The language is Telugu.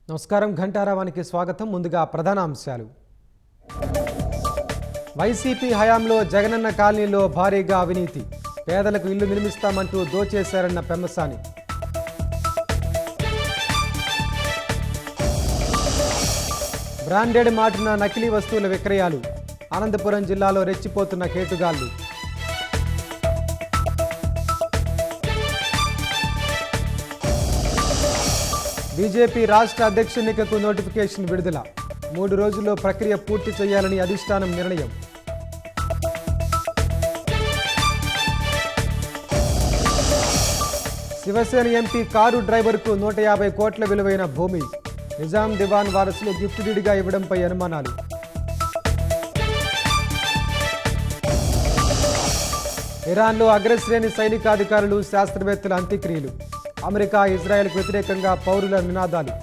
నమస్కారం, ఘంటారావానికి స్వాగతం. ముందుగా ప్రధాన అంశాలు. వైసీపీ హయాంలో జగనన్న కాలనీలో భారీగా అవినీతి, పేదలకు ఇల్లు నిర్మిస్తామంటూ దోచేశారన్న పెమ్మసాని. బ్రాండెడ్ మాటున నకిలీ వస్తువుల విక్రయాలు, అనంతపురం జిల్లాలో రెచ్చిపోతున్న కేటుగాళ్లు. బీజేపీ రాష్ట్ర అధ్యక్ష ఎన్నికకు నోటిఫికేషన్ విడుదల, 3 రోజుల్లో ప్రక్రియ పూర్తి చేయాలని అధిష్టానం నిర్ణయం. శివసేన ఎంపీ కారు డ్రైవర్కు 150 కోట్ల విలువైన భూమి, నిజాం దివాన్ వారసులు గిఫ్ట్ డీడ్గా ఇవ్వడంపై అనుమానాలు. ఇరాన్లో అగ్రశ్రేణి సైనికాధికారులు శాస్త్రవేత్తల అంత్యక్రియలు, అమెరికా ఇజ్రాయెల్కు వ్యతిరేకంగా పౌరుల నినాదాలు.